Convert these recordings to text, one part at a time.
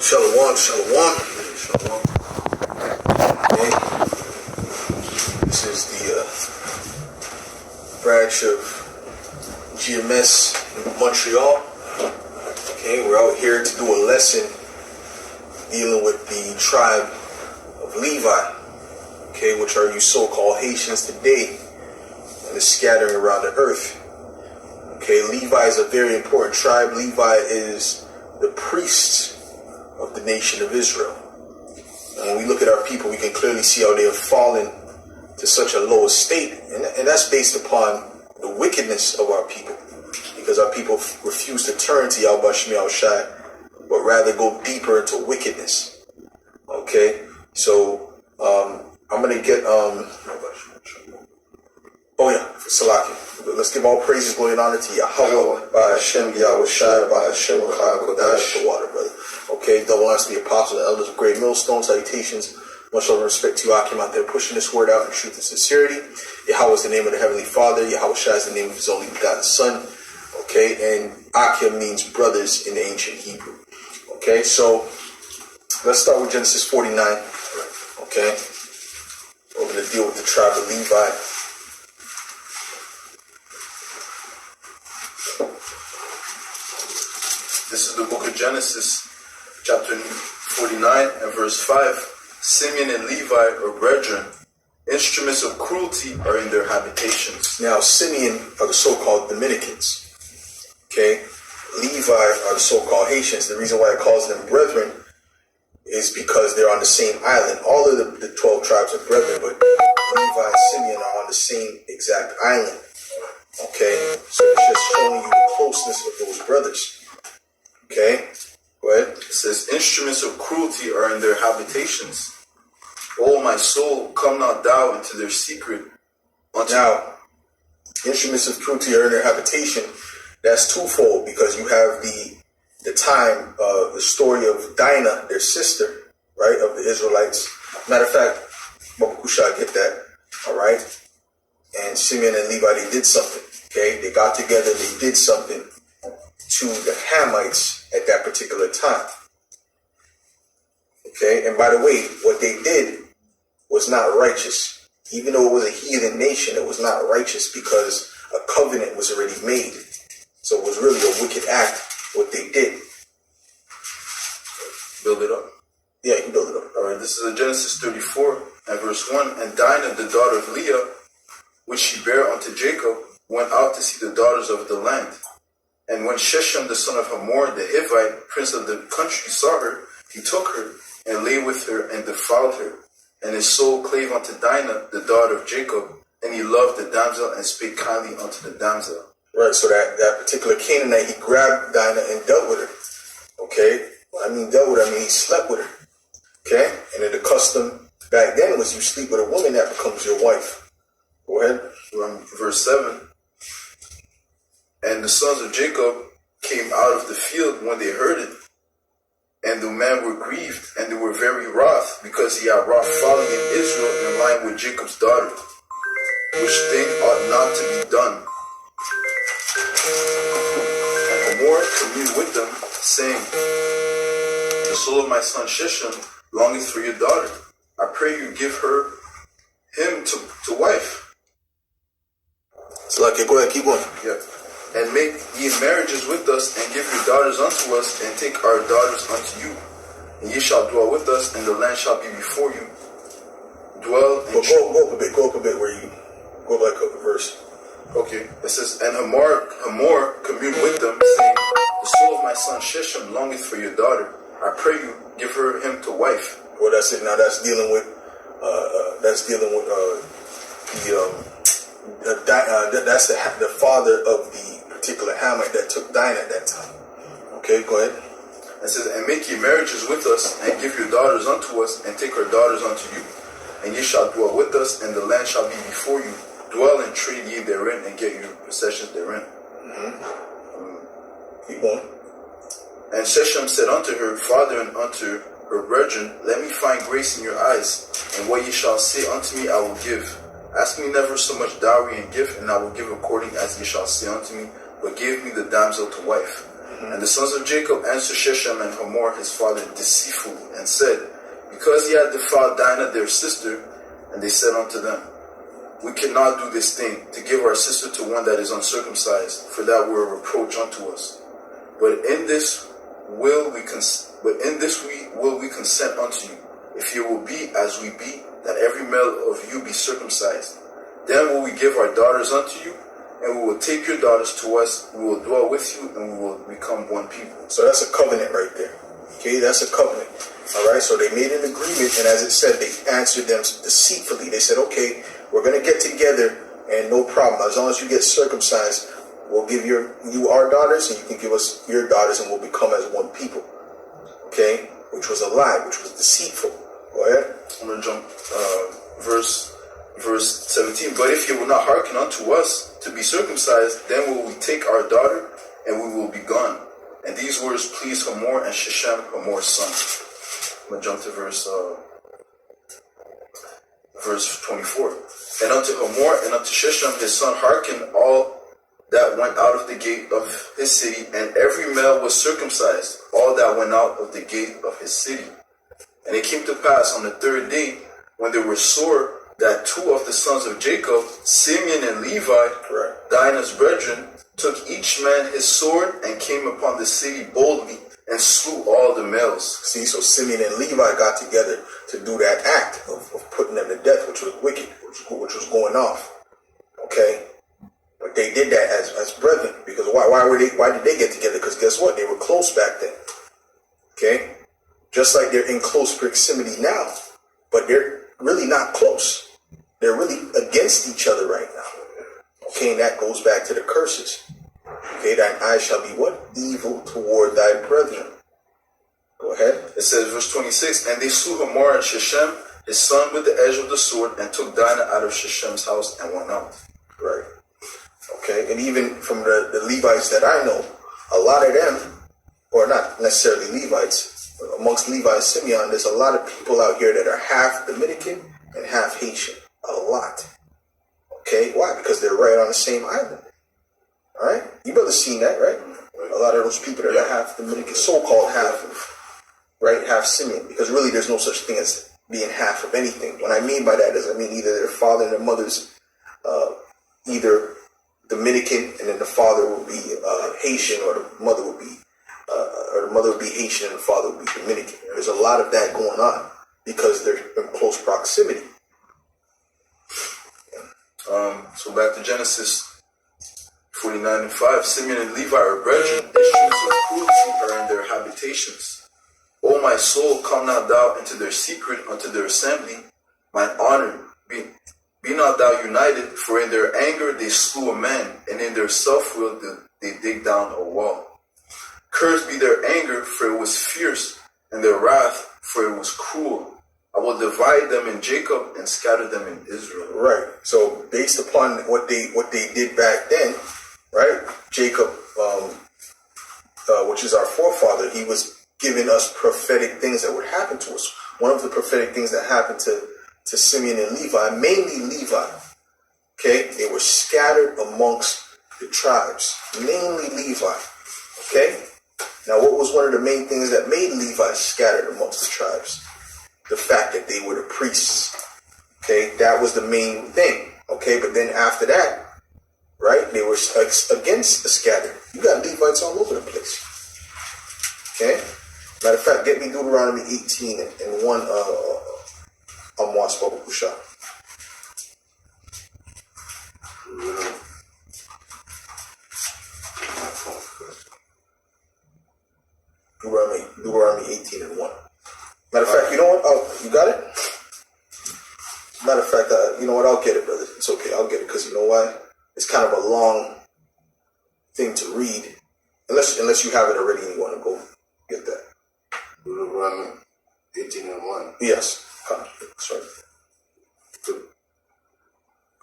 Shalom, shalom. Shalom. Okay. This is the branch of GMS in Montreal. Okay, we're out here to do a lesson dealing with the tribe of Levi. Okay, which are you so-called Hatians today and is scattering around the earth. Okay, Levi is a very important tribe. Levi is the priests of the nation of Israel. And when we look at our people, we can clearly see how they have fallen to such a low estate. And that's based upon the wickedness of our people. Because our people refuse to turn to Yahweh Shemi Shai, but rather go deeper into wickedness. Okay? So, I'm going to get, Salaki. Let's give all praises, glory, and honor to Yahweh, by Hashem, Yahweh Shai, by Hashem, Kodash, the water, brother. Okay, double honors to the apostles and elders of great millstones, salutations, much love and respect to you, Akim, out there pushing this word out in truth and sincerity. Yahweh is the name of the Heavenly Father. Yahweh Shai is the name of his only begotten Son. Okay, and Akim means brothers in the ancient Hebrew. Okay, so let's start with Genesis 49. Okay, we're going to deal with the tribe of Levi. This is the book of Genesis, chapter 49 and verse 5. Simeon and Levi are brethren. Instruments of cruelty are in their habitations. Now, Simeon are the so-called Dominicans. Okay? Levi are the so-called Hatians. The reason why it calls them brethren is because they're on the same island. All of the 12 tribes are brethren, but Levi and Simeon are on the same exact island. Okay? So it's just showing you the closeness of those brothers. Okay, go ahead. It says, instruments of cruelty are in their habitations. O my soul, come not thou into their secret. Now, instruments of cruelty are in their habitation. That's twofold, because you have the story of Dinah, their sister, right, of the Israelites. Matter of fact, Mabukusha, get that, all right? And Simeon and Levi, they did something, okay? They got together, they did something to the Hamites at that particular time. Okay, and by the way, what they did was not righteous. Even though it was a heathen nation, it was not righteous because a covenant was already made. So it was really a wicked act, what they did. Build it up. Yeah, you can build it up. All right, this is in Genesis 34 and verse 1. And Dinah, the daughter of Leah, which she bare unto Jacob, went out to see the daughters of the land. And when Sheshem, the son of Hamor, the Hivite, prince of the country, saw her, he took her, and lay with her, and defiled her. And his soul clave unto Dinah, the daughter of Jacob, and he loved the damsel, and spake kindly unto the damsel. Right, so that particular Canaanite, he grabbed Dinah and dealt with her. Okay? When I mean dealt with her, I mean he slept with her. Okay? And then the custom back then was you sleep with a woman, that becomes your wife. Go ahead. Verse 7. And the sons of Jacob came out of the field when they heard it. And the men were grieved, and they were very wroth, because he had wrought folly in Israel in line with Jacob's daughter, which thing ought not to be done. And Hamor communed with them, saying, the soul of my son Sheshem longeth for your daughter. I pray you give him to wife. So okay, go ahead, keep going. Yeah. And make ye marriages with us, and give your daughters unto us, and take our daughters unto you. And ye shall dwell with us, and the land shall be before you. Dwell and go up a bit where you go back up a verse. Okay. It says, and Hamor communed with them, saying, the soul of my son Sheshem longeth for your daughter. I pray you give him to wife. Well, that's it. Now that's dealing with that's the father of the particular Hamite that took Dinah at that time. Okay, go ahead. It says, and make ye marriages with us, and give your daughters unto us, and take our daughters unto you. And ye shall dwell with us, and the land shall be before you. Dwell and trade ye therein, and get your possessions therein. Keep going. And Sheshem said unto her father and unto her brethren, let me find grace in your eyes, and what ye shall say unto me I will give. Ask me never so much dowry and gift, and I will give according as ye shall say unto me, but give me the damsel to wife. And the sons of Jacob answered Shechem and Hamor his father deceitfully, and said, because he had defiled Dinah their sister. And they said unto them, we cannot do this thing, to give our sister to one that is uncircumcised, for that were a reproach unto us. But in this will we consent unto you, if you will be as we be, that every male of you be circumcised. Then will we give our daughters unto you, and we will take your daughters to us, we will dwell with you, and we will become one people. So that's a covenant right there. Okay, that's a covenant. All right, so they made an agreement, and as it said, they answered them deceitfully. They said, okay, we're going to get together, and no problem. As long as you get circumcised, we'll give you our daughters, and you can give us your daughters, and we'll become as one people. Okay, which was a lie, which was deceitful. Go ahead. I'm going to jump verse 17. But if you will not hearken unto us to be circumcised, then will we take our daughter, and we will be gone. And these words pleased Hamor and Shechem, Hamor's son. I'm going to jump to verse 24. And unto Hamor and unto Shechem his son hearkened all that went out of the gate of his city, and every male was circumcised, all that went out of the gate of his city. And it came to pass on the third day, when they were sore, that two of the sons of Jacob, Simeon and Levi, Dinah's brethren, took each man his sword and came upon the city boldly and slew all the males. See, so Simeon and Levi got together to do that act of putting them to death, which was wicked, which was going off. Okay? But they did that as brethren. Because why did they get together? Because guess what? They were close back then. Okay? Just like they're in close proximity now. But they're really not close. They're really against each other right now. Okay, and that goes back to the curses. Okay, thine eyes shall be what? Evil toward thy brethren. Go ahead. It says, verse 26, and they slew Hamor and Shechem, his son, with the edge of the sword, and took Dinah out of Shechem's house and went out. Right. Okay, and even from the Levites that I know, a lot of them, or not necessarily Levites, but amongst Levi and Simeon, there's a lot of people out here that are half Dominican and half Haitian. A lot. Okay, why? Because they're right on the same island. All right, you brothers seen that, right? A lot of those people that are half Dominican, so-called half, right, half Simeon, because really there's no such thing as being half of anything. What I mean by that is, I mean either their father and their mother's either Dominican, and then the father will be Haitian, or the mother will be Haitian and the father will be Dominican. There's a lot of that going on because they're in close proximity. So back to Genesis 49 and 5. Simeon and Levi are brethren, issues of cruelty are in their habitations. O my soul, come not thou into their secret unto their assembly. Mine honor, be not thou united, for in their anger they slew a man, and in their self-will they dig down a wall. Cursed be their anger, for it was fierce, and their wrath, for it was cruel. I will divide them in Jacob and scatter them in Israel. Right. So based upon what they did back then, right? Jacob, which is our forefather, he was giving us prophetic things that would happen to us. One of the prophetic things that happened to Simeon and Levi, mainly Levi, okay, they were scattered amongst the tribes, mainly Levi. Okay. Now, what was one of the main things that made Levi scattered amongst the tribes? The fact that they were the priests. Okay, that was the main thing. Okay, but then after that, right, they were against the scattered. You got Levites all over the place. Okay, matter of fact, get me Deuteronomy 18 and 1 Amos Baba Kusha. Deuteronomy 18 and 1. Matter of fact, you know what? You got it? Matter of fact, you know what? I'll get it, brother. It's okay. I'll get it because you know why? It's kind of a long thing to read. Unless you have it already and you want to go get that. Deuteronomy 18 and 1. Yes. Sorry. Good.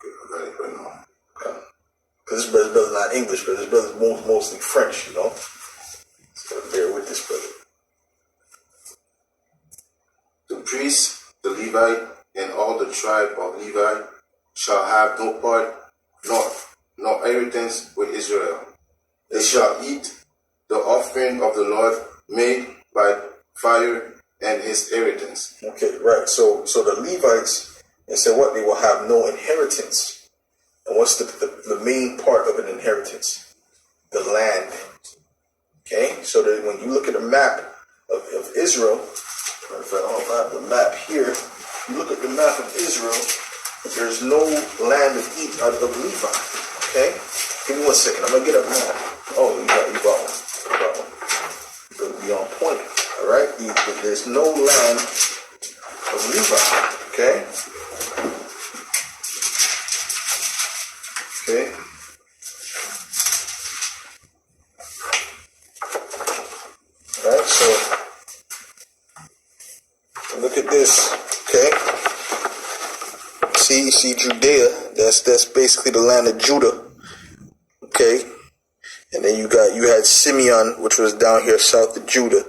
I got it right now. Because this brother's not English, but this brother's mostly French, you know? So bear with this brother. The priest, the Levite, and all the tribe of Levi shall have no part nor inheritance with Israel. They shall eat the offering of the Lord made by fire and his inheritance. Okay, right. So the Levites, they said what? They will have no inheritance. And what's the main part of an inheritance? The land. Okay, so that when you look at a map of Israel, if I have the map here, you look at the map of Israel, there's no land of Levi. Okay, give me 1 second. I'm gonna get a map. Oh, you got one. You got one. You're gonna be on point. All right, there's no land of Levi. Okay. Okay. All right. So look at this. Okay. See Judea. That's basically the land of Judah. Okay. And then you had Simeon, which was down here south of Judah.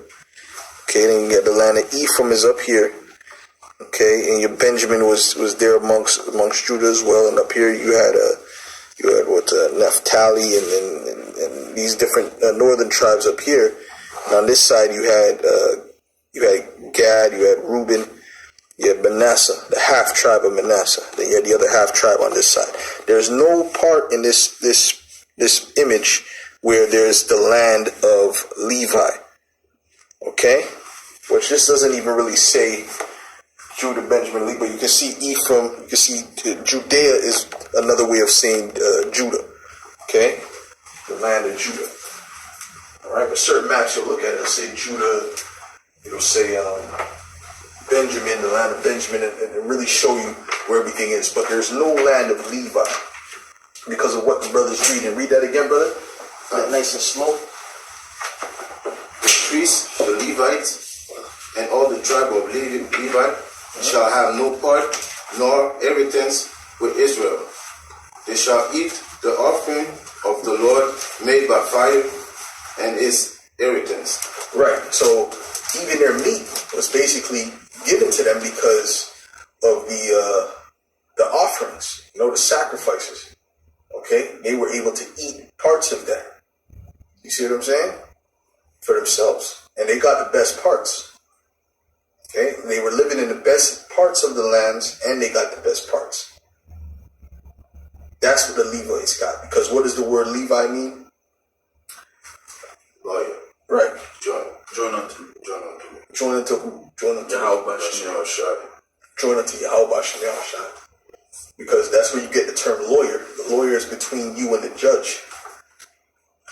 Okay, then you got the land of Ephraim is up here. Okay, and your Benjamin was there amongst Judah as well. And up here you had Naphtali and these different northern tribes up here. And on this side you had Gad, you had Reuben, you had Manasseh, the half tribe of Manasseh. Then you had the other half tribe on this side. There's no part in this image where there's the land of Levi. Okay? Which this doesn't even really say Judah, Benjamin, Levi, but you can see Ephraim, you can see Judea is another way of saying Judah. Okay? The land of Judah. Alright, but certain maps you'll look at, it'll say Judah, it'll say Benjamin, the land of Benjamin, and really show you where everything is. But there's no land of Levi because of what the brother's reading. Read that again, brother. Nice and slow. The priests, the Levites, and all the tribe of Levi shall have no part nor inheritance with Israel. They shall eat the offering of the Lord made by fire and his inheritance. Right. So even their meat was basically given to them because of the offerings, the sacrifices. Okay, they were able to eat parts of that. You see what I'm saying? For themselves, and they got the best parts. Okay, they were living in the best parts of the lands, and they got the best parts. That's what the Levites got. Because what does the word Levi mean? Lawyer. Right. Join unto who? Join unto who? Join unto Yahweh Shem Shai. Join unto Yahweh Shem Shai. Because that's where you get the term lawyer. The lawyer is between you and the judge.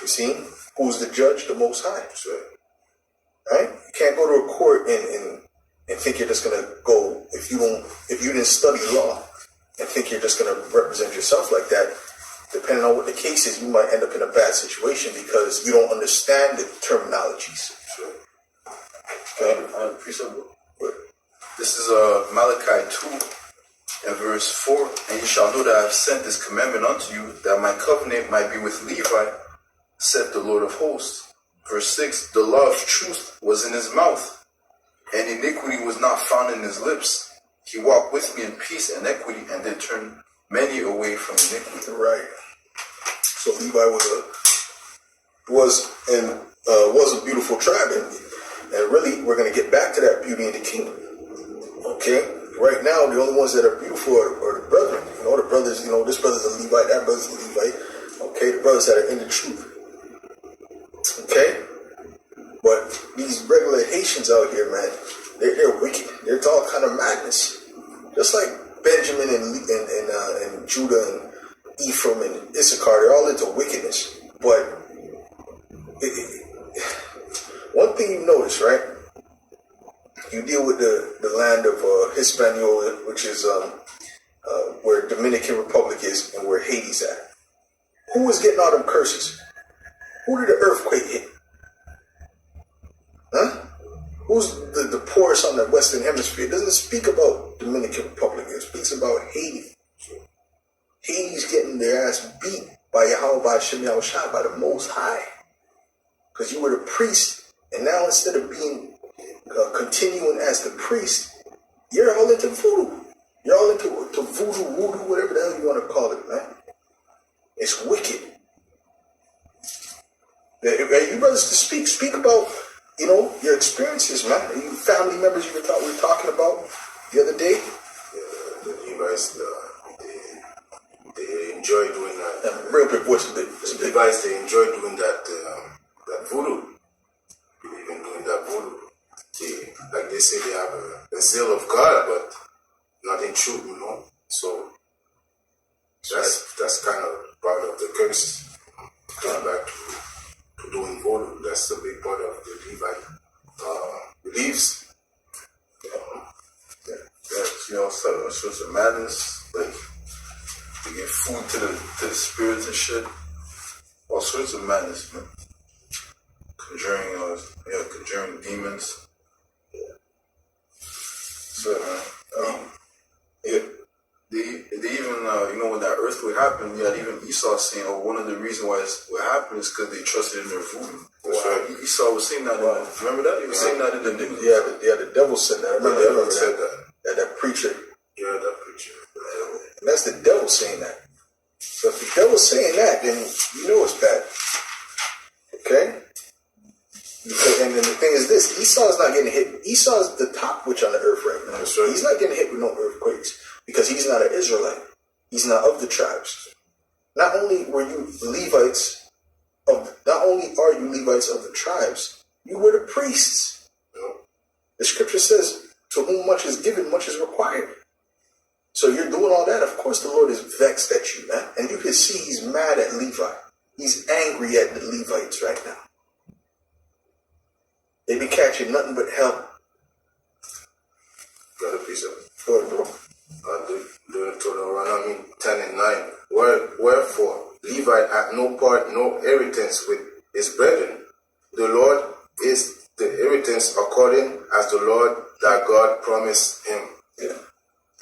You see? Who's the judge? The Most High. Right? You can't go to a court and think you're just gonna go if you didn't study law and think you're just gonna represent yourself like that. Depending on what the case is, you might end up in a bad situation because you don't understand the terminologies. Okay. This is Malachi 2 and verse 4. And you shall know that I have sent this commandment unto you, that my covenant might be with Levi, said the Lord of hosts. Verse 6. The law of truth was in his mouth, and iniquity was not found in his lips. He walked with me in peace and equity, and did turn many away from iniquity. Right. So Levi was a beautiful tribe, and really we're going to get back to that beauty in the kingdom. Okay. Right now, the only ones that are beautiful are the brethren. The brothers. This brother's a Levite, that brother's a Levite. Okay, the brothers that are in the truth. Okay, but these regular Haitians out here, man, they're wicked. They're all kind of madness. Just like Benjamin and Judah and Ephraim and Issachar, they're all into wickedness. But one thing you notice, right? You deal with the land of Hispaniola, which is where Dominican Republic is and where Haiti's at. Who was getting all them curses? Who did the earthquake hit? Huh? Who's the poorest on the Western Hemisphere? It doesn't speak about Dominican Republic. It speaks about Haiti. Haiti's getting their ass beat by Yahweh Shem Shai, by the Most High. Because you were the priest, and now instead of being continuing as the priest, you're all into voodoo. You're all into voodoo, whatever the hell you want to call it, man. It's wicked. You brothers to speak about, your experiences, man. You family members we were talking about the other day. The Levites, they enjoy doing that. Real quick, what's the Levites, they enjoy doing that voodoo. Believe in doing that voodoo. Like they say, they have a zeal of God, but not in truth, So that's kind of part of the curse. Going back to doing voodoo, that's a big part of the Levite beliefs. All sorts of madness, like they give food to the spirits and shit. All sorts of madness, man. Conjuring demons. So, they even, when that earthquake happened, even Esau saying, one of the reasons why what happened is because they trusted in their voodoo. That's right. Esau was saying that. Remember that? He was saying that in the news. The devil said that. I remember said that. That preacher. Yeah, that preacher. And that's the devil saying that. So if the devil's saying that, then you know it's bad. Okay? And then the thing is this, Esau's not getting hit. Esau's the top witch on the earth right now. That's right. He's not getting hit with no earthquakes because he's not an Israelite. He's not of the tribes. Not only are you Levites of the tribes, you were the priests. The scripture says, to whom much is given, much is required. So you're doing all that. Of course the Lord is vexed at you, man. And you can see he's mad at Levi. He's angry at the Levites right now. They be catching nothing but hell. Got a piece of it. Go ahead, bro. Deuteronomy 10 and 9. Wherefore, Levi had no part, no inheritance with his brethren. The Lord is the inheritance according as the Lord thy God promised him. Yeah.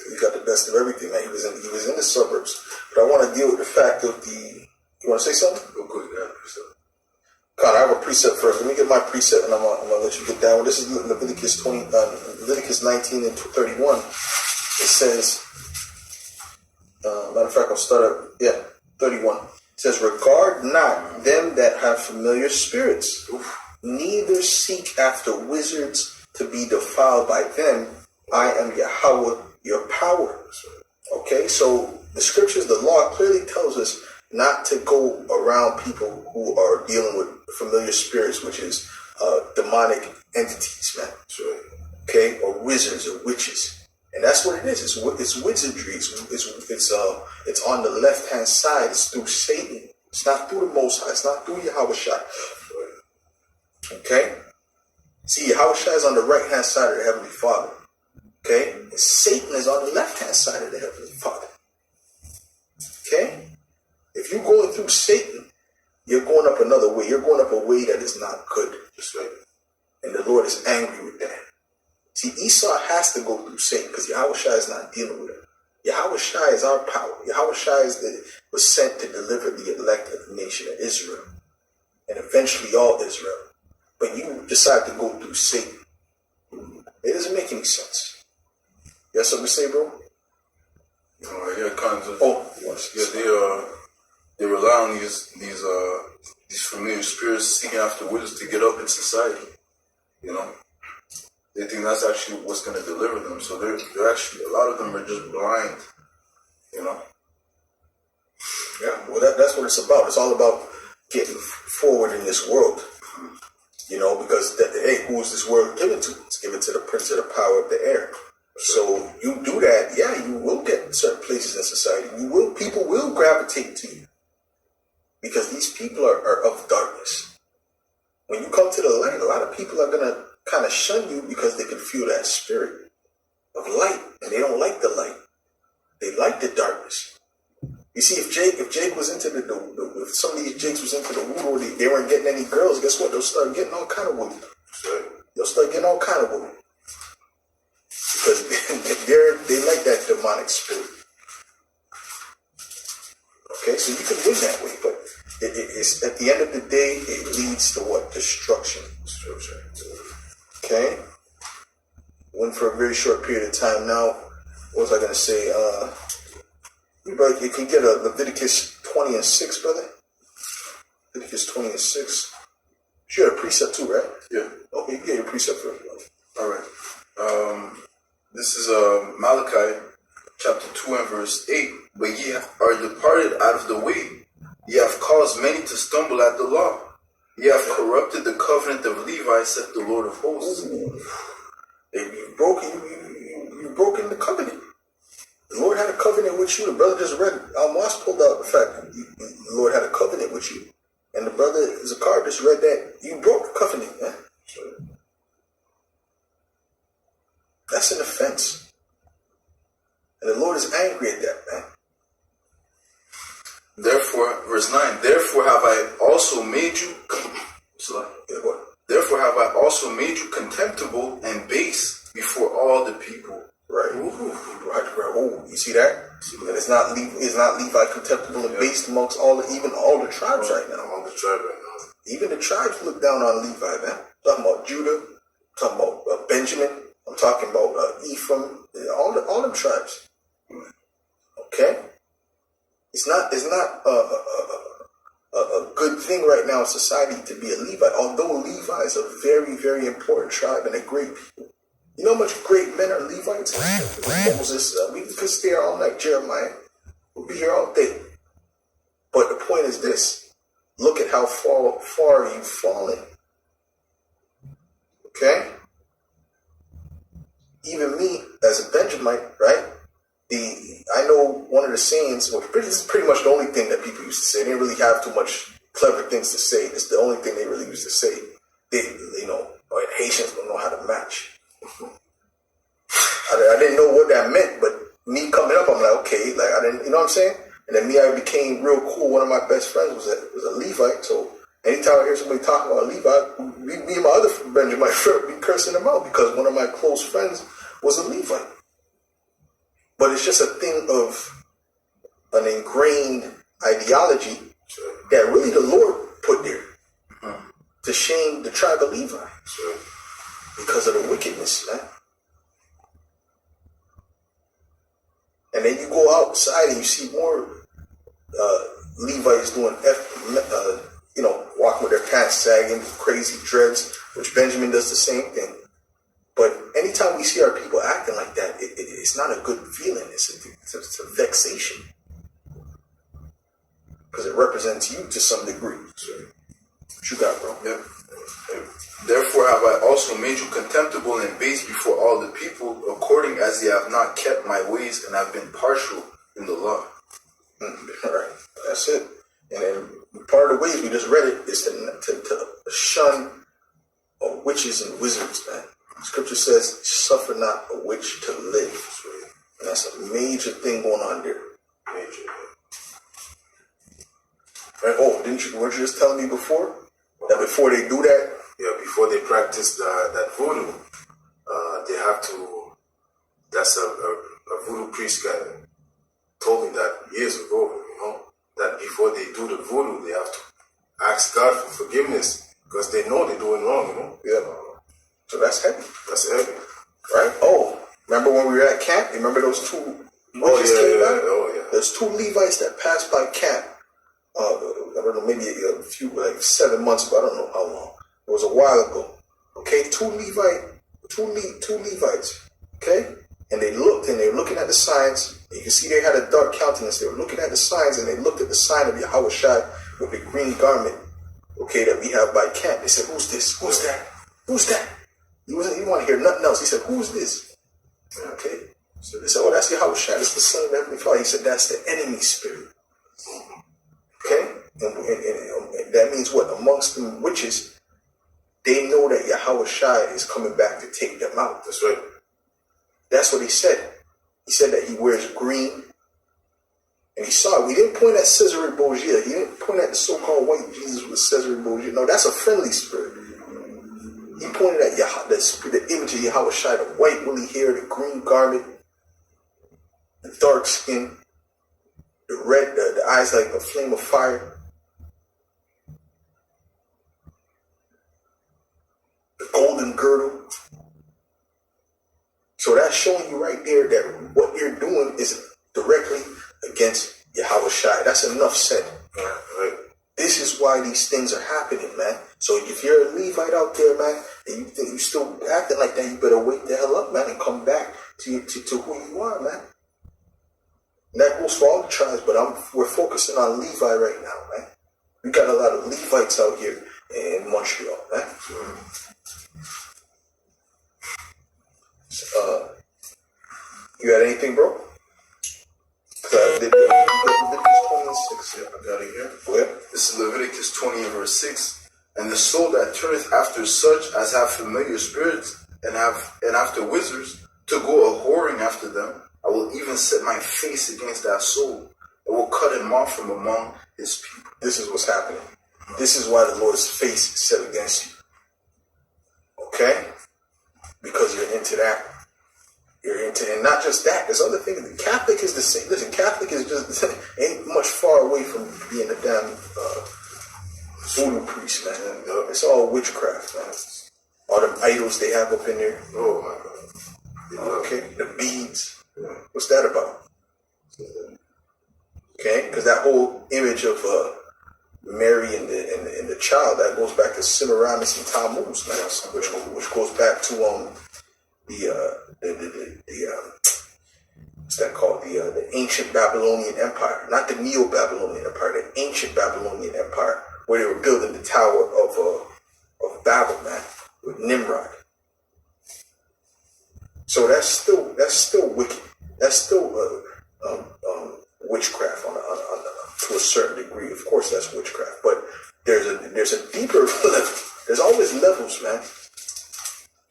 He got the best of everything, man. He was in the suburbs. But I want to deal with the fact of you want to say something? Go quick, God, I have a precept first. Let me get my precept, and I'm gonna let you get that one. This is Leviticus 19 and 31. It says, matter of fact, I'll start at 31. It says, regard not them that have familiar spirits, neither seek after wizards to be defiled by them. I am Yahweh, your power. Okay, so the scriptures, the law clearly tells us not to go around people who are dealing with familiar spirits, which is demonic entities, man. Okay, or wizards or witches, and that's what it is. It's wizardry. It's on the left hand side. It's through Satan. It's not through the Most High. It's not through Yahweh Shai. Okay, see, Yahweh Shai is on the right hand side of the Heavenly Father. Okay, and Satan is on the left hand side of the Heavenly Father. Okay. If you're going through Satan, you're going up another way. You're going up a way that is not good. Just right. And the Lord is angry with that. See, Esau has to go through Satan because Yahweh Shai is not dealing with him. Yahweh Shai is our power. Yahweh Shai was sent to deliver the elect of the nation of Israel. And eventually all Israel. But you decide to go through Satan. It doesn't make any sense. You got something to say, bro? Kinds of. They rely on these familiar spirits seeking after wizards to get up in society. They think that's actually what's going to deliver them. So they're actually, a lot of them are just blind. Yeah, well, that's what it's about. It's all about getting forward in this world. Because who is this world given to? It's given to the prince of the power of the air. So you do that, you will get certain places in society. People will gravitate to you. Because these people are of darkness. When you come to the light, a lot of people are going to kind of shun you because they can feel that spirit of light. And they don't like the light. They like the darkness. You see, if Jake was into if some of these Jakes was into the voodoo, they weren't getting any girls, guess what? They'll start getting all kind of women. They'll start getting all kind of women. Because they like that demonic spirit. Okay, so you can win that way, but it's at the end of the day, it leads to what? Destruction. Okay? Went for a very short period of time now. What was I going to say? You can get a Leviticus 20 and 6, brother. Leviticus 20 and 6. She had a precept too, right? Yeah. Okay, you get your precept first. All right. This is Malachi chapter 2 and verse 8. But ye are departed out of the way. Ye have caused many to stumble at the law. Ye have corrupted the covenant of Levi, saith the Lord of hosts. You've broken the covenant. The Lord had a covenant with you. The brother just read, Amos pulled out the fact that the Lord had a covenant with you. And the brother Zakar just read that you broke the covenant, man. That's an offense. And the Lord is angry at that, man. Therefore, verse 9, therefore have I also made you contemptible and base before all the people. Right. Ooh, you see that? And it's not Levi contemptible and based amongst all the tribes right now. All the tribes right now. Even the tribes look down on Levi, man. I'm talking about Judah, I'm talking about Benjamin, I'm talking about Ephraim, all them tribes. Okay? It's not a good thing right now in society to be a Levite, although Levi is a very, very important tribe and a great people. You know how much great men are Levites? Moses, we could stay here all night. Jeremiah, we'll be here all day. But the point is this: look at how far you've fallen. Okay? Even me, as a Benjamite, right? I know one of the sayings, this is pretty much the only thing that people used to say. They didn't really have too much clever things to say. It's the only thing they really used to say. Haitians don't know how to match. I didn't know what that meant, but me coming up, I'm like, okay, like I didn't, you know what I'm saying? And then I became real cool. One of my best friends was a Levite, so anytime I hear somebody talking about Levi, me and my other Benjamin friend be cursing them out because one of my close friends was a Levite. But it's just a thing of an ingrained ideology that really the Lord put there to shame the tribe of Levi because of the wickedness, man. And then you go outside and you see more Levites doing, walking with their pants sagging, crazy dreads, which Benjamin does the same thing. But anytime we see our people acting like that, it's not a good feeling. It's a vexation. Because it represents you to some degree. So, what you got, bro? Yep. Therefore have I also made you contemptible and base before all the people, according as ye have not kept my ways and have been partial in the law. All right. That's it. And then part of the ways we just read it is to shun witches and wizards, man. Scripture says, suffer not a witch to live. And that's a major thing going on there. Major. Right? Oh, weren't you just telling me before? That before they do that? Yeah, before they practice that voodoo, they have to, that's a voodoo priest guy told me that years ago, that before they do the voodoo, they have to ask God for forgiveness because they know they're doing wrong, Yeah. So that's heavy. That's heavy. Right? Oh, remember when we were at camp? Remember those two witches came by? Oh, yeah. There's two Levites that passed by camp. I don't know, maybe a few, like 7 months ago. I don't know how long. It was a while ago. Okay, two Levites. Okay? And they looked, and they were looking at the signs. You can see they had a dark countenance. They were looking at the signs, and they looked at the sign of Yahushua with the green garment, okay, that we have by camp. They said, who's this? Who's that? Who's that? He didn't want to hear nothing else. He said, who's this? Okay. So they said, oh, that's Yahushua. It's the son of the Heavenly Father. He said, that's the enemy spirit. Okay? And that means what? Amongst the witches, they know that Yahushua is coming back to take them out. That's right. That's what he said. He said that he wears green. And he saw it. He didn't point at Cesare Borgia. He didn't point at the so-called white Jesus with Cesare Borgia. No, that's a friendly spirit. He pointed at the image of Yahushua, the white woolly hair, the green garment, the dark skin, the red, the eyes like a flame of fire, the golden girdle. So that's showing you right there that what you're doing is directly against Yahushua. That's enough said. Right. This is why these things are happening, man. So if you're a Levite out there, man, and you think you still acting like that, you better wake the hell up, man, and come back to who you are, man. And that goes for all the tribes, but we're focusing on Levi right now, man. We got a lot of Levites out here in Montreal, man. You got anything, bro? Leviticus 26. Yeah, I got it here. Where? This is Leviticus 20 and verse 6. And the soul that turneth after such as have familiar spirits and after wizards, to go a whoring after them, I will even set my face against that soul, and will cut him off from among his people. This is what's happening. This is why the Lord's face is set against you. Okay? Because you're into that. And not just that, there's other things. The Catholic is the same. Listen, Catholic is just ain't much far away from being a damn voodoo priest, man. It's all witchcraft, man. All them idols they have up in there. Oh my God. Okay, the beads. What's that about? Okay, because that whole image of Mary and the child, that goes back to Semiramis and Tammuz, man, which goes back to what's that called? The ancient Babylonian Empire, not the Neo-Babylonian Empire, the ancient Babylonian Empire, where they were building the Tower of Babel, man, with Nimrod. So that's still wicked. That's still witchcraft to a certain degree. Of course, that's witchcraft, but there's a deeper level. There's always levels, man.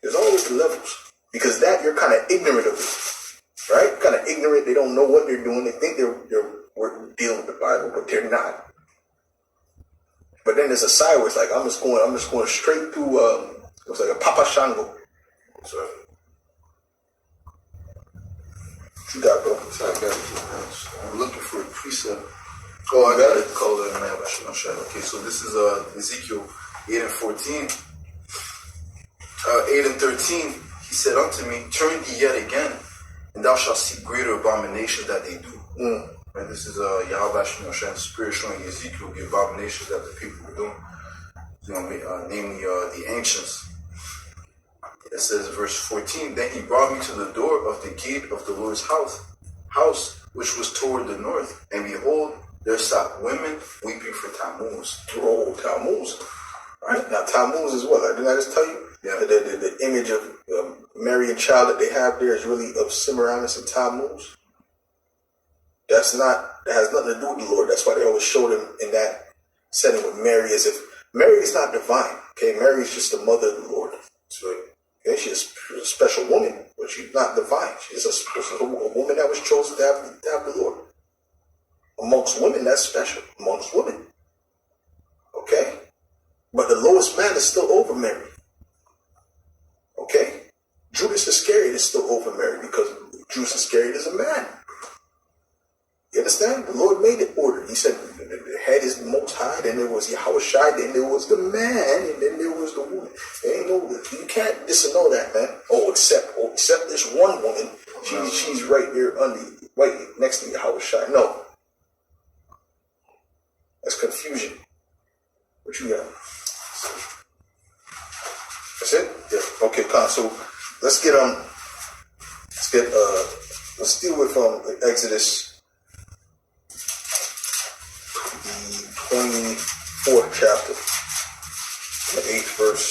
There's always levels. Because that, you're kind of ignorant of it, right? Kind of ignorant. They don't know what they're doing. They think we're dealing with the Bible, but they're not. But then there's a side where it's like, I'm just going straight through, it's like a Papa Shango. So, what you got, bro? I'm looking for a precept. Oh, I got it. Call it, man. Okay, so this is Ezekiel 8 and 14. 8 and 13. He said unto me, turn thee yet again, and thou shalt see greater abominations that they do. And this is Yahweh Shemoshan's spirit showing Ezekiel the abominations that the people were doing. Namely the ancients. It says in verse 14, then he brought me to the door of the gate of the Lord's house, which was toward the north, and behold, there sat women weeping for Tammuz. Oh, Tammuz. Right? Now, Tammuz is what? Didn't I just tell you? Yeah. The image of Mary and child that they have there is really of Semiramis and Tammuz. That has nothing to do with the Lord. That's why they always show them in that setting with Mary, as if Mary is not divine. Okay, Mary is just the mother of the Lord. So, okay, she's a special woman, but she's not divine. She's a woman that was chosen to have the Lord. Amongst women, that's special. Amongst women. Okay? But the lowest man is still over Mary. Okay? Judas Iscariot is still over Mary because Judas Iscariot is a man. You understand? The Lord made it order. He said the head is the most high, then there was Yahushua, then there was the man, and then there was the woman. There ain't no, you can't disannul that, man. Except this one woman. She's right there right next to Yahushua. No. That's confusion. What you got? That's it? Yeah. Okay, so let's deal with Exodus, the 24th chapter, the 8th verse.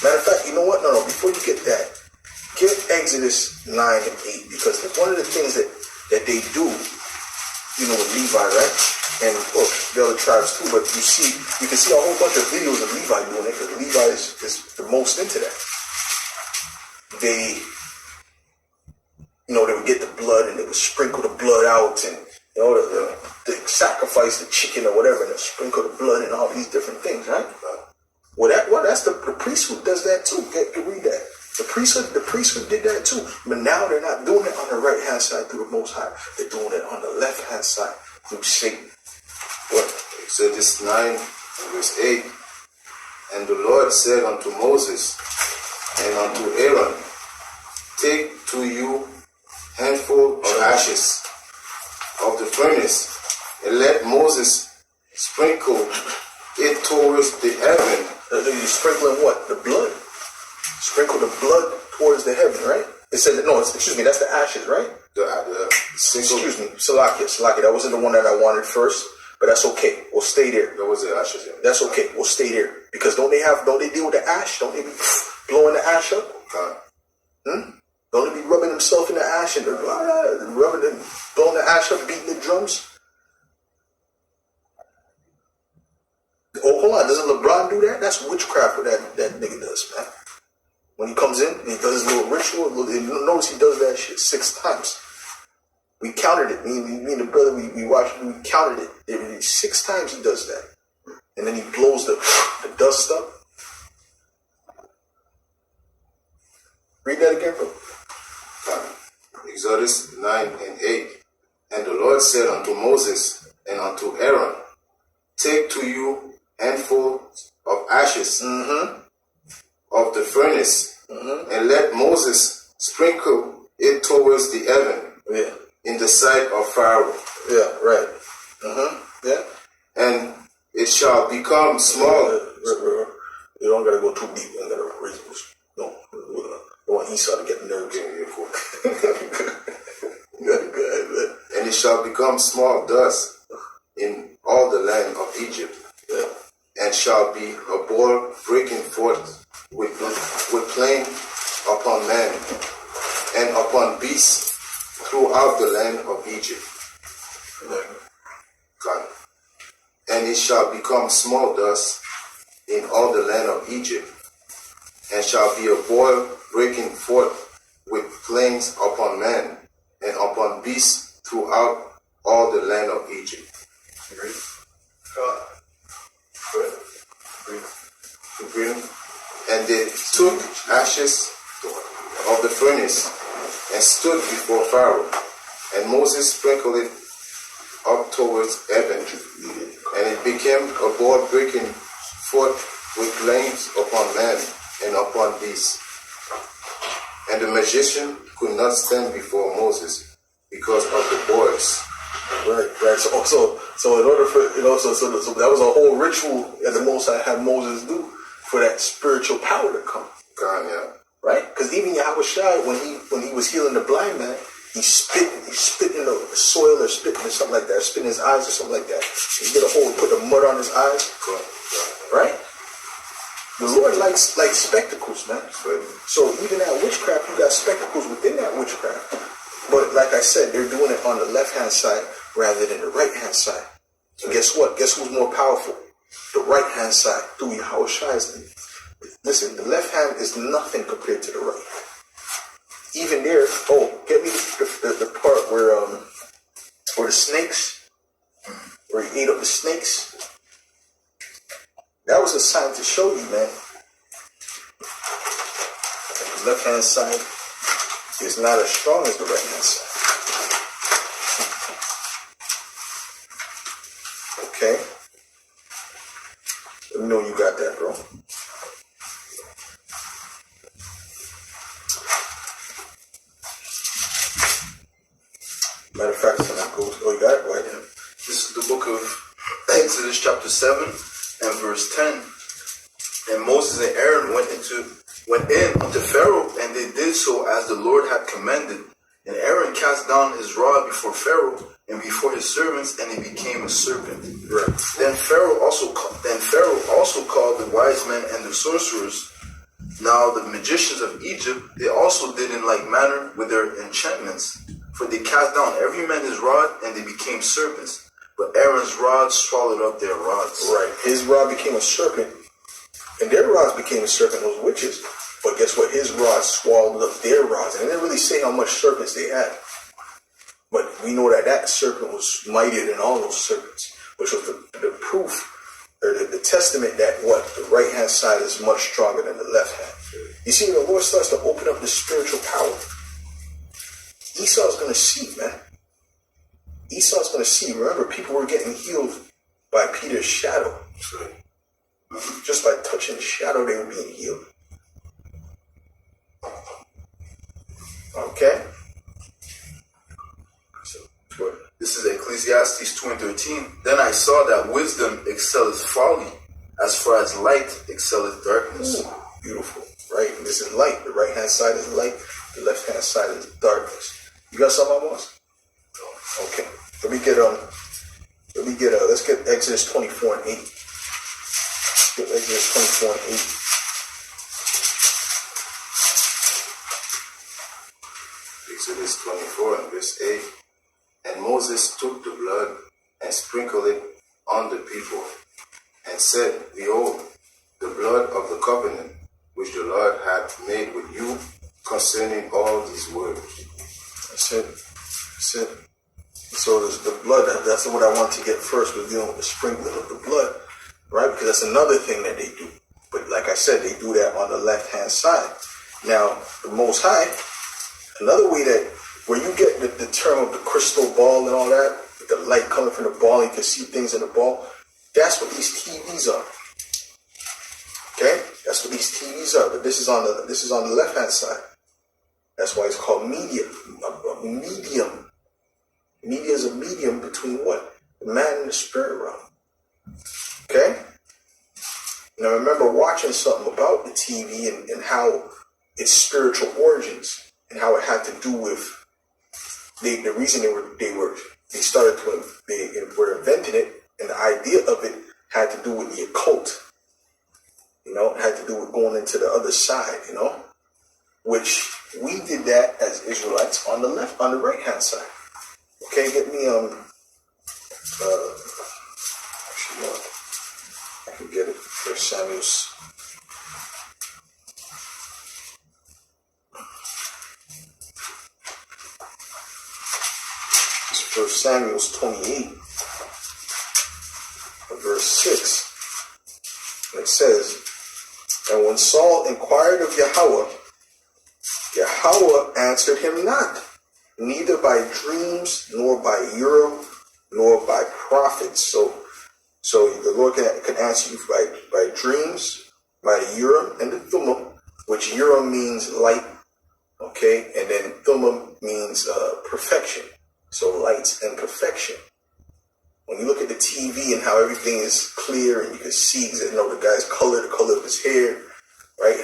Matter of fact, you know what? No, before you get that, get Exodus 9 and 8, because one of the things that they do, with Levi, right? And of course the other tribes too, but you can see a whole bunch of videos of Levi doing it, because Levi is the most into that. They would get the blood and they would sprinkle the blood out, and they sacrifice the chicken or whatever, and they sprinkle the blood and all these different things, right? That's the priesthood does that too. You can read that. The priesthood did that too. But now they're not doing it on the right hand side through the Most High. They're doing it on the left hand side through Satan. What? Exodus 9, verse 8. And the Lord said unto Moses and unto Aaron, take to you handful of ashes of the furnace, and let Moses sprinkle it towards the heaven. You sprinkling what? The blood. Sprinkle the blood towards the heaven, right? It said, no, excuse me, that's the ashes, right? Excuse me, Salakia, that wasn't the one that I wanted first, but that's okay. We'll stay there. That was the ashes, yeah. That's okay. We'll stay there. Because don't they deal with the ash? Don't they be blowing the ash up? Don't they be rubbing themselves in the ash and rubbing and blowing the ash up, beating the drums? Oh, hold on. Doesn't LeBron do that? That's witchcraft what that nigga does, man. When he comes in, he does his little ritual. Notice he does that shit 6 times. We counted it. Me and the brother, we watched it. We counted it. 6 times he does that. And then he blows the dust up. Read that again, bro. Exodus 9:8. And the Lord said unto Moses and unto Aaron, take to you handfuls of ashes of the furnace, and let Moses sprinkle it towards the heaven in the sight of Pharaoh. Yeah, right. Yeah. And it shall become small. You don't gotta go too deep. You gotta raise this. No. I want Esau to get nervous. And it shall become small dust in all the land of Egypt, and shall be a ball breaking forth with plain upon man and upon beasts throughout the land of Egypt. And it shall become small dust in all the land of Egypt, and shall be a boil breaking forth with plains upon man and upon beasts throughout all the land of Egypt. And they took ashes of the furnace and stood before Pharaoh, and Moses sprinkled it up towards heaven, and it became a board breaking forth with flames upon man and upon beasts. And the magician could not stand before Moses because of the boils. Right. So in order for so that was a whole ritual that the Most High had Moses do for that spiritual power to come. Right? Because even Yahweh Shai, when he was healing the blind man, he spit in the soil or spit in something like that, spit in his eyes or something like that. He did a whole put the mud on his eyes. Right? The Lord likes spectacles, man. So even that witchcraft, you got spectacles within that witchcraft. But like I said, they're doing it on the left-hand side rather than the right-hand side. And guess what? Guess who's more powerful? The right-hand side through Yahweh Shai's name. Listen, the left hand is nothing compared to the right. Even there, get me the part where the snakes, where he ate up the snakes. That was a sign to show you, man. The left-hand side is not as strong as the right-hand side. Okay? Let me know you got that, bro. Matter of fact, you got it? Go ahead. This is the book of Exodus chapter 7 and verse 10. And Moses and Aaron went in unto Pharaoh, and they did so as the Lord had commanded. And Aaron cast down his rod before Pharaoh and before his servants, and it became a serpent. Right. Then Pharaoh also called the wise men and the sorcerers. Now the magicians of Egypt, they also did in like manner with their enchantments. For they cast down every man his rod, and they became serpents. But Aaron's rod swallowed up their rods. Right. His rod became a serpent, and their rods became a serpent, those witches. But guess what? His rod swallowed up their rods. And they didn't really say how much serpents they had. But we know that serpent was mightier than all those serpents, which was the proof, or the testament that the right-hand side is much stronger than the left hand. You see, when the Lord starts to open up the spiritual power, Esau's going to see, man. Esau's going to see. Remember, people were getting healed by Peter's shadow. Just by touching the shadow, they were being healed. Okay? This is Ecclesiastes 2:13, then I saw that wisdom excelleth folly, as far as light excelleth darkness. Ooh, beautiful, right? And this is light. The right hand side is light. The left hand side is darkness. You got something I want? Okay. Let's get Exodus 24 and 8. Get Exodus 24 and 8. Exodus 24 and verse 8. And Moses took the blood and sprinkled it on the people, and said, Behold, the blood of the covenant which the Lord hath made with you concerning all these words. That's it. That's it. So there's the blood. That's what I want to get first. We're dealing with the sprinkling of the blood, right? Because that's another thing that they do. But like I said, they do that on the left-hand side. Now, the Most High, another way that, where you get the term of the crystal ball and all that, with the light coming from the ball, you can see things in the ball. That's what these TVs are. Okay? That's what these TVs are. But this is on the left-hand side. That's why it's called media. A medium. Media is a medium between what? The man and the spirit realm. Okay? Now I remember watching something about the TV and how its spiritual origins and how it had to do with the reason they were inventing it, and the idea of it had to do with the occult. You know, it had to do with going into the other side, you know, which we did that as Israelites on the right hand side. Okay, get me actually no, I can get it. First Samuel's. It's First Samuel's 28, verse 6. And it says, and when Saul inquired of Yahweh, Yahweh answered him not, neither by dreams, nor by Urim, nor by prophets. So the Lord can answer you by dreams, by the Urim and the Thummim, which Urim means light, okay, and then Thummim means perfection. So light and perfection. When you look at the TV and how everything is clear and you can see, you know, the guy's color, the color of his hair, right?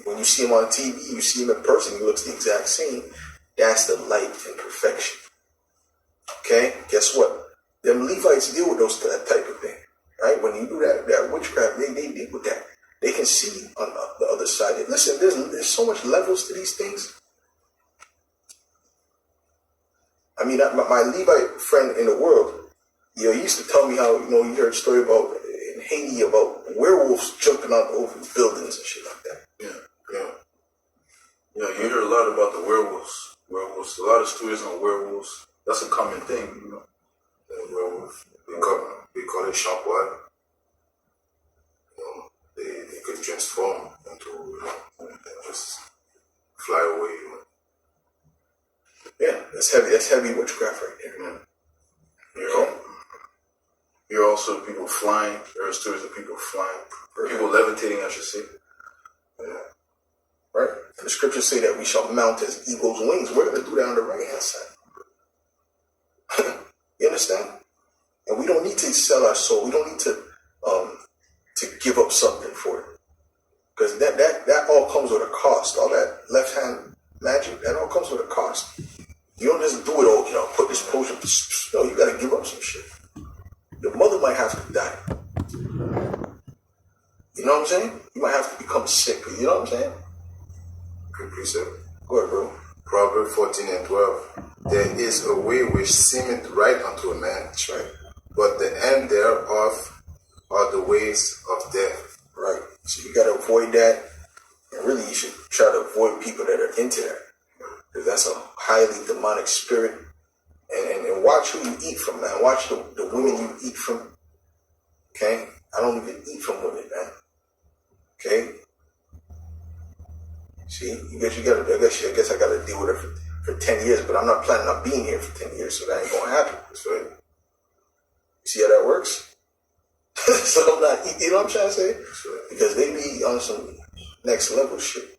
When you see him on TV, you see him in person, he looks the exact same. That's the light and perfection. Okay? Guess what? Them Levites deal with that type of thing. Right? When you do that witchcraft, they deal with that. They can see on the other side. Listen, there's so much levels to these things. I mean, my Levite friend in the world, he used to tell me how, you heard a story about in Haiti about werewolves jumping on over buildings and shit like that. Yeah, you hear a lot about the werewolves. A lot of stories on werewolves. That's a common thing, you know. Werewolf. We call it champouin. They could transform into, and just fly away. Yeah, that's heavy witchcraft right there, man. You're also people flying. There are stories of people flying. People levitating, I should say. Yeah. Right? And the scriptures say that we shall mount as eagle's wings. We're going to do that on the right hand side. You understand? And we don't need to sell our soul. We don't need to give up something for it. Because that all comes with a cost. All that left hand magic, that all comes with a cost. You don't just do it all, put this potion. No, you got to give up some shit. Your mother might have to die. You know what I'm saying? You might have to become sick. You know what I'm saying? Good precept. Go ahead, bro. Proverbs 14 and 12. There is a way which seemeth right unto a man. That's right. But the end thereof are the ways of death. Right. So you got to avoid that. And really, you should try to avoid people that are into that. Because that's a highly demonic spirit. And watch who you eat from, man. Watch the women you eat from. Okay? I don't even eat from women, man. Okay? See, I guess I got to deal with her for 10 years, but I'm not planning on being here for 10 years, so that ain't going to happen. That's right. You see how that works? So I'm not, you know what I'm trying to say? Right. Because they be on some next level shit.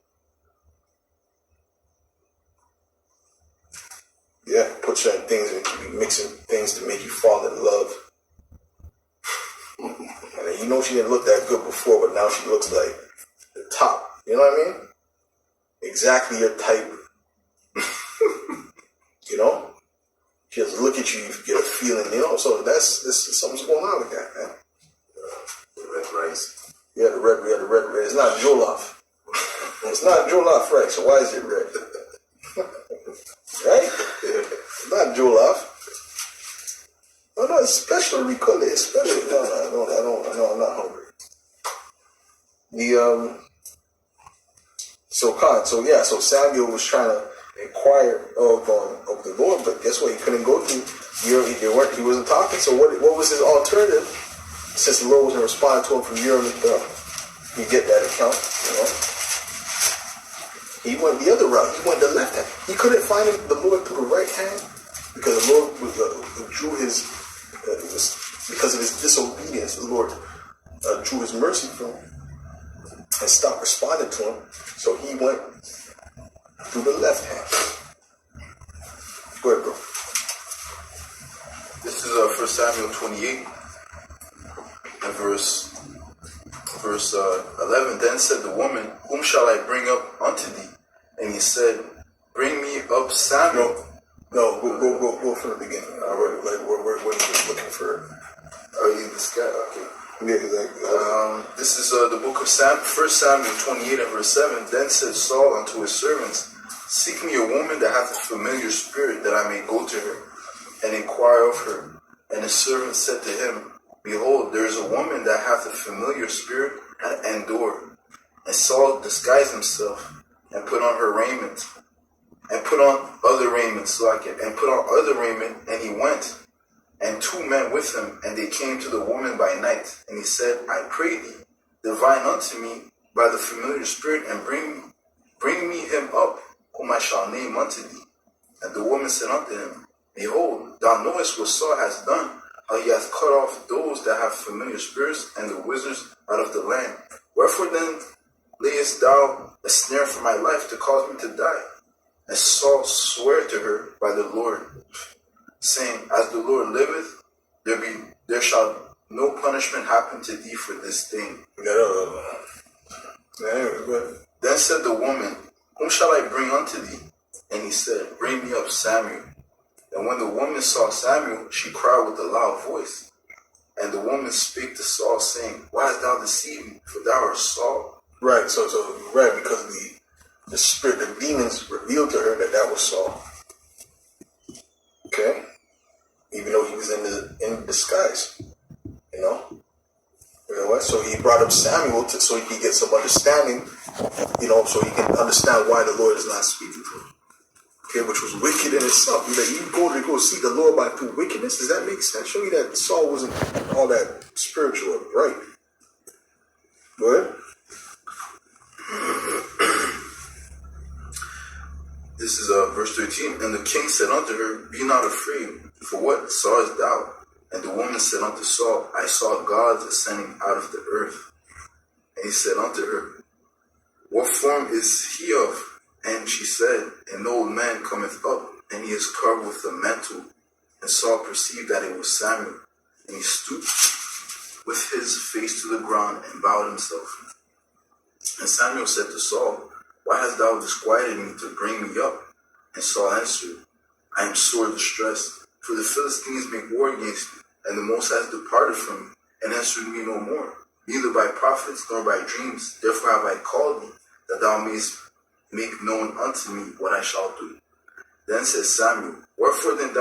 Yeah, put certain things and be mixing things things to make you fall in love. And you know she didn't look that good before, but now she looks like the top. You know what I mean? Exactly your type. You know? She just look at you, you get a feeling, you know? So something's going on with that, man. The red rice. Yeah, the red. It's not jollof. It's not jollof, right? So why is it red? Right? It's not jollof. Oh no, it's special recollé. It's special. No, I'm not hungry. So Samuel was trying to inquire of the Lord, but guess what? He couldn't go through. He wasn't talking. So what was his alternative? Since the Lord wasn't responding to him from Urim and Thummim, you get that account, you know. He went the other route. He went the left hand. He couldn't find the Lord through the right hand because the Lord drew his. Because of his disobedience, the Lord drew his mercy from him and stopped responding to him. So he went through the left hand. Go ahead, bro. This is 1 Samuel 28 and verse 11. Then said the woman, "Whom shall I bring up unto thee?" And he said, "Bring me up Samuel." No, go from the beginning. We're looking for. Are you this guy? Okay. Yeah, exactly. This is the book of 1 Samuel 28 and verse 7. Then said Saul unto his servants, "Seek me a woman that hath a familiar spirit, that I may go to her and inquire of her." And his servant said to him, "Behold, there is a woman that hath a familiar spirit at Endor." And Saul disguised himself and put on her raiment, and put on other raiment, and he went, and 2 men with him, and they came to the woman by night. And he said, "I pray thee, divine unto me by the familiar spirit, and bring me him up, whom I shall name unto thee." And the woman said unto him, "Behold, thou knowest what Saul has done, how he hath cut off those that have familiar spirits and the wizards out of the land. Wherefore then layest thou a snare for my life to cause me to die?" And Saul sware to her by the Lord, saying, "As the Lord liveth, there shall no punishment happen to thee for this thing." Then said the woman, "Whom shall I bring unto thee?" And he said, "Bring me up Samuel." And when the woman saw Samuel, she cried with a loud voice. And the woman spake to Saul, saying, "Why hast thou deceived me? For thou art Saul." Right. So because the spirit, the demons revealed to her that was Saul. Okay. Even though he was in disguise, you know. You know what? So he brought up Samuel so he could get some understanding, you know, so he can understand why the Lord is not speaking to him. Okay, which was wicked in itself. You go see the Lord by through wickedness. Does that make sense? Show me that Saul wasn't all that spiritual and bright. Go ahead. This is verse 13. And the king said unto her, "Be not afraid, for what sawest thou?" And the woman said unto Saul, "I saw gods ascending out of the earth." And he said unto her, "What form is he of?" And she said, "An old man cometh up, and he is covered with a mantle." And Saul perceived that it was Samuel, and he stooped with his face to the ground and bowed himself. And Samuel said to Saul, "Why hast thou disquieted me to bring me up?" And Saul answered, "I am sore distressed, for the Philistines make war against me, and the Most High has departed from me, and answered me no more, neither by prophets nor by dreams. Therefore have I called thee, that thou mayest make known unto me what I shall do." Then said Samuel, Wherefore then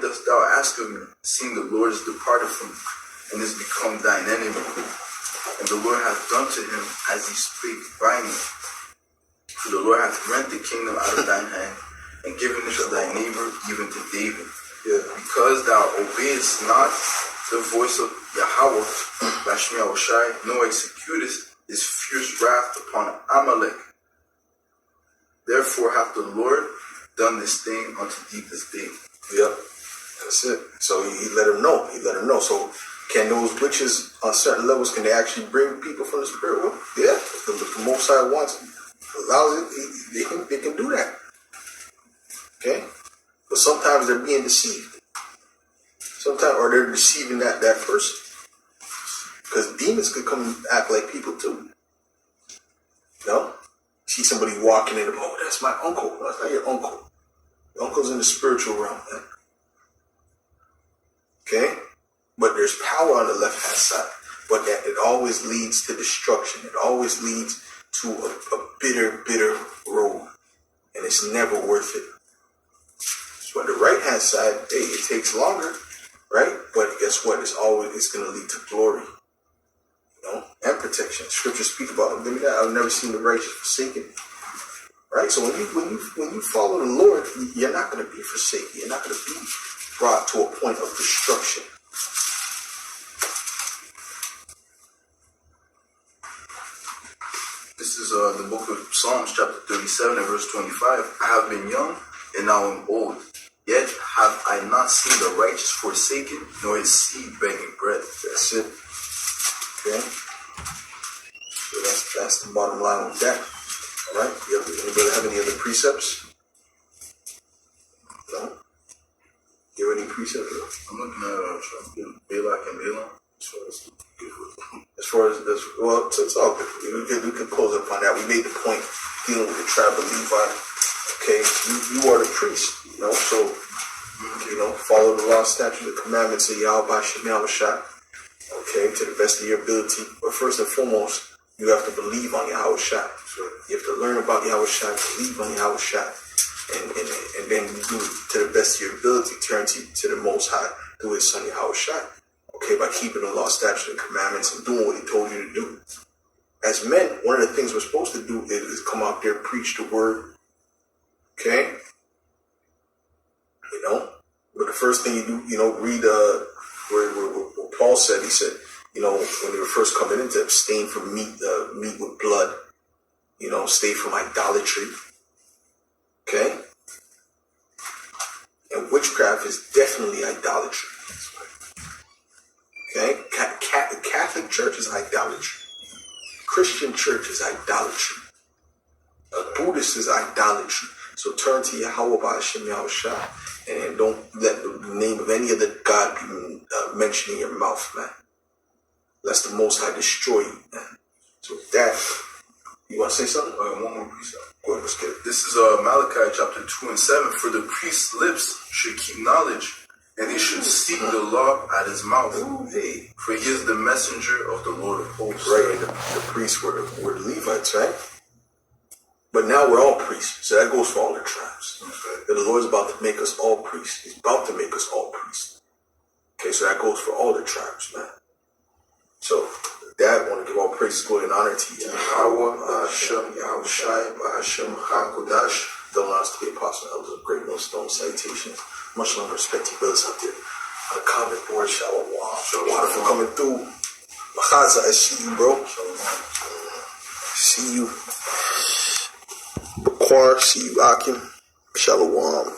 dost thou ask of me, seeing the Lord is departed from me, and is become thine enemy? And the Lord hath done to him as he spake by me. For the Lord hath rent the kingdom out of thine hand, and given it to thy neighbor, even to David. Because thou obeyest not the voice of Yahweh, Bashmi Ahoshai, nor executest his fierce wrath upon Amalek. Therefore hath the Lord done this thing unto thee this day. Yep, that's it. So he let him know. So can those witches on certain levels, can they actually bring people from the spirit world? Yeah, if the Most High wants, allows it, they can do that. Okay? But sometimes they're being deceived. Sometimes, or they're deceiving that person. Because demons could come and act like people too. See somebody walking in, oh, that's my uncle. No, that's not your uncle. Your uncle's in the spiritual realm, man. Okay? But there's power on the left-hand side. But that it always leads to destruction. It always leads to a bitter road. And it's never worth it. So on the right-hand side, hey, it takes longer, right? But guess what? It's going to lead to glory. And protection. Scriptures speak about it. I've never seen the righteous forsaken. Right? So when you follow the Lord, you're not going to be forsaken. You're not going to be brought to a point of destruction. This is the book of Psalms, chapter 37 and verse 25. I have been young and now am old. Yet have I not seen the righteous forsaken, nor his seed begging bread. That's it. Okay? So that's the bottom line with that. All right? Anybody have any other precepts? No? You have any precepts? I'm looking at Balak and Balaam. As far as well, it's all good. We can close up on that. We made the point dealing with the tribe of Levi. Okay, you are the priest, so follow the law, statutes, the commandments of Yahweh Shem Yahushua. Okay, to the best of your ability. But first and foremost, you have to believe on Yahushua. You have to learn about Yahushua, believe on Yahushua, and then you do it to the best of your ability. Turn to the Most High through His Son Yahushua. Okay, by keeping the law, statutes, and commandments and doing what He told you to do. As men, one of the things we're supposed to do is come out there, preach the word. Okay? But the first thing you do, read where Paul said, he said, when they were first coming in, to abstain from meat with blood, stay from idolatry. Okay? And witchcraft is definitely idolatry. Okay? The Catholic Church is idolatry. Christian Church is idolatry. Buddhist is idolatry. So turn to Yahweh Shem Yahushua and don't let the name of any other God be mentioned in your mouth, man. Lest the Most High destroy you, man. So with that, you want to say something? One more precept. Go ahead, let's get it. This is Malachi chapter 2 and 7. For the priest's lips should keep knowledge, and he should seek the law at his mouth. Ooh, hey. For he is the messenger of the Lord of hosts. Right, and the priests were the Levites, right? But now we're all priests, so that goes for all the tribes. Okay. The Lord's about to make us all priests. He's about to make us all priests. Okay, so that goes for all the tribes, man. So, with that, I want to give all praises, glory, and honor to Yahweh, Ba'ashem, Yahushai, Ba'ashem, HaKodash. Don't allow us to be apostles, elders of great millstone salutations. Much love and respect to you brothers out there. On the comment board, Shalom. Water for coming through. Machaza, I see you, bro. See you. Bakwar, see you, Akim. Shalom.